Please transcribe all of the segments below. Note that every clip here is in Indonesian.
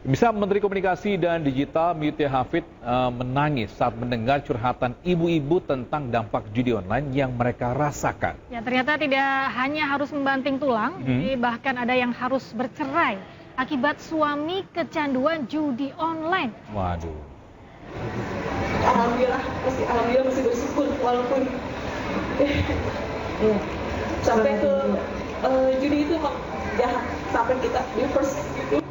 Bisa Menteri Komunikasi dan Digital Mutia Hafid menangis saat mendengar curhatan ibu-ibu tentang dampak judi online yang mereka rasakan. Ya, ternyata tidak hanya harus membanting tulang, bahkan ada yang harus bercerai akibat suami kecanduan judi online. Waduh. Alhamdulillah masih bersyukur walaupun sampai ke judi itu emang jahat, sampai kita di first itu.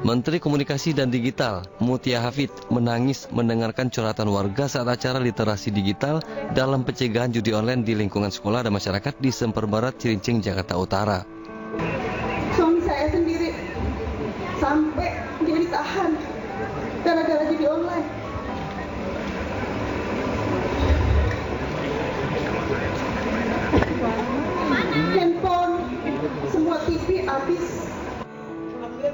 Menteri Komunikasi dan Digital Mutia Hafid menangis mendengarkan curhatan warga saat acara literasi digital dalam pencegahan judi online di lingkungan sekolah dan masyarakat di Semper Barat, Cilincing, Jakarta Utara. Suami saya sendiri sampai dia ditahan gara-gara judi online. Handphone, semua TV habis.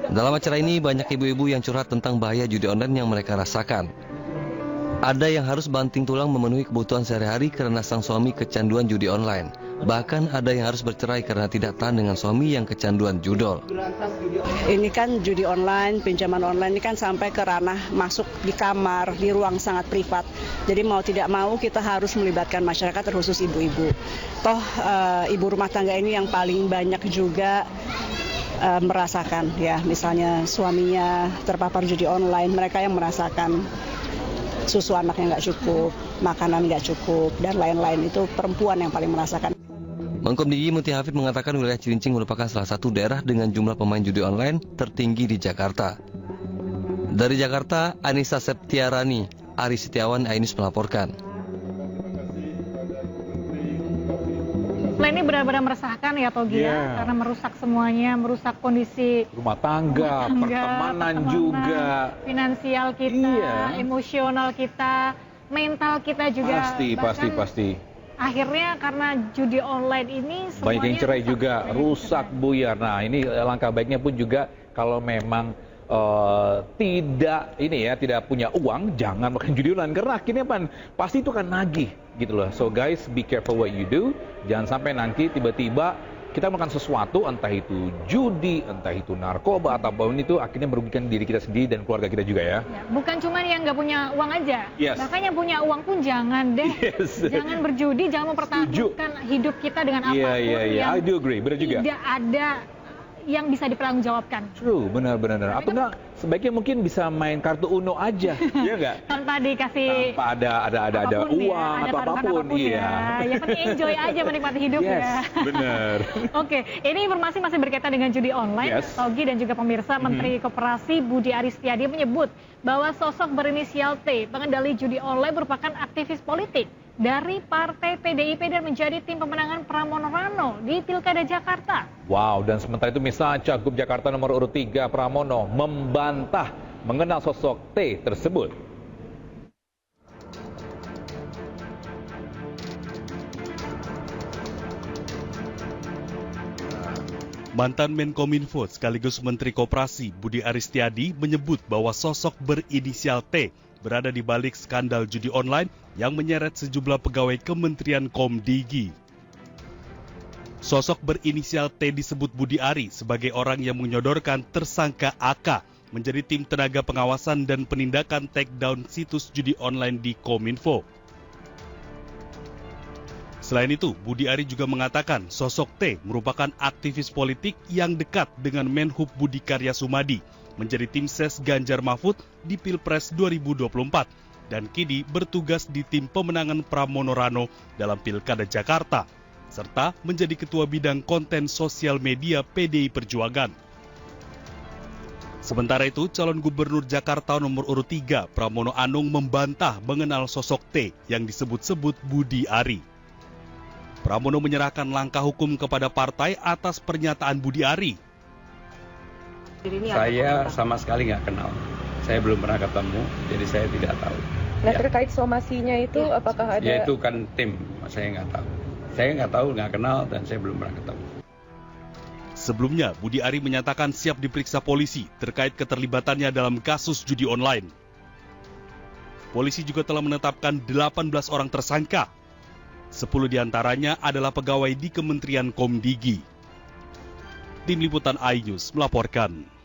Dalam acara ini banyak ibu-ibu yang curhat tentang bahaya judi online yang mereka rasakan. Ada yang harus banting tulang memenuhi kebutuhan sehari-hari karena sang suami kecanduan judi online. Bahkan ada yang harus bercerai karena tidak tahan dengan suami yang kecanduan judol. Ini kan judi online, pinjaman online ini kan sampai ke ranah masuk di kamar, di ruang sangat privat. Jadi mau tidak mau kita harus melibatkan masyarakat terkhusus ibu-ibu. Toh ibu rumah tangga ini yang paling banyak juga merasakan, ya, misalnya suaminya terpapar judi online, mereka yang merasakan susu anaknya nggak cukup, makanan nggak cukup, dan lain-lain. Itu perempuan yang paling merasakan. Menkom DIY Mutia Hafid mengatakan wilayah Cilincing merupakan salah satu daerah dengan jumlah pemain judi online tertinggi di Jakarta. Dari Jakarta, Anissa Septiarani, Ari Setiawan, Ainus melaporkan. Ini benar-benar meresahkan ya Togi ya, karena merusak semuanya, merusak kondisi Rumah tangga, pertemanan juga, finansial kita, emosional kita, mental kita juga. Pasti. Akhirnya karena judi online ini semuanya banyak yang cerai juga, rusak buyar. Nah, ini langkah baiknya pun juga kalau memang tidak punya uang, jangan makan judi online karena akhirnya pasti itu akan nagih gitu loh. So guys, be careful what you do. Jangan sampai nanti tiba-tiba kita melakukan sesuatu, entah itu judi, entah itu narkoba ataupun itu akhirnya merugikan diri kita sendiri dan keluarga kita juga ya. Bukan cuma yang nggak punya uang aja, bahkan yang punya uang pun jangan deh, jangan berjudi, jangan mempertaruhkan hidup kita dengan apapun yang I do agree, benar juga. Tidak ada yang bisa dipertanggungjawabkan. True, benar. Atau enggak, sebaiknya mungkin bisa main kartu Uno aja, ya enggak? Tanpa dikasih, ada uang atau apapun, ya. Yang penting enjoy aja menikmati hidup ya. Benar. Oke, ini informasi masih berkaitan dengan judi online. Togi dan juga pemirsa, Menteri Koperasi Budi Aris Setiadi menyebut bahwa sosok berinisial T, pengendali judi online merupakan aktivis politik dari Partai PDIP dan menjadi tim pemenangan Pramono Rano di Pilkada Jakarta. Wow, dan sementara itu misalnya Cagup Jakarta nomor urut 3 Pramono membantah mengenal sosok T tersebut. Mantan Menkominfo sekaligus Menteri Koperasi Budi Aris Setiadi menyebut bahwa sosok berinisial T berada di balik skandal judi online yang menyeret sejumlah pegawai Kementerian Komdigi. Sosok berinisial T disebut Budi Ari sebagai orang yang menyodorkan tersangka AK menjadi tim tenaga pengawasan dan penindakan takedown situs judi online di Kominfo. Selain itu, Budi Ari juga mengatakan sosok T merupakan aktivis politik yang dekat dengan Menhub Budi Karya Sumadi, menjadi tim ses Ganjar Mahfud di Pilpres 2024 dan kini bertugas di tim pemenangan Pramono Rano dalam Pilkada Jakarta, serta menjadi ketua bidang konten sosial media PDI Perjuangan. Sementara itu, calon gubernur Jakarta nomor urut 3 Pramono Anung membantah mengenal sosok T yang disebut-sebut Budi Ari. Pramono menyerahkan langkah hukum kepada partai atas pernyataan Budi Ari. Saya sama sekali nggak kenal. Saya belum pernah ketemu, jadi saya tidak tahu. Nah, terkait somasinya itu apakah ada? Ya itu kan tim, saya nggak tahu. Saya nggak tahu, nggak kenal, dan saya belum pernah ketemu. Sebelumnya, Budi Ari menyatakan siap diperiksa polisi terkait keterlibatannya dalam kasus judi online. Polisi juga telah menetapkan 18 orang tersangka. 10 diantaranya adalah pegawai di Kementerian Komdigi. Tim Liputan iNews melaporkan.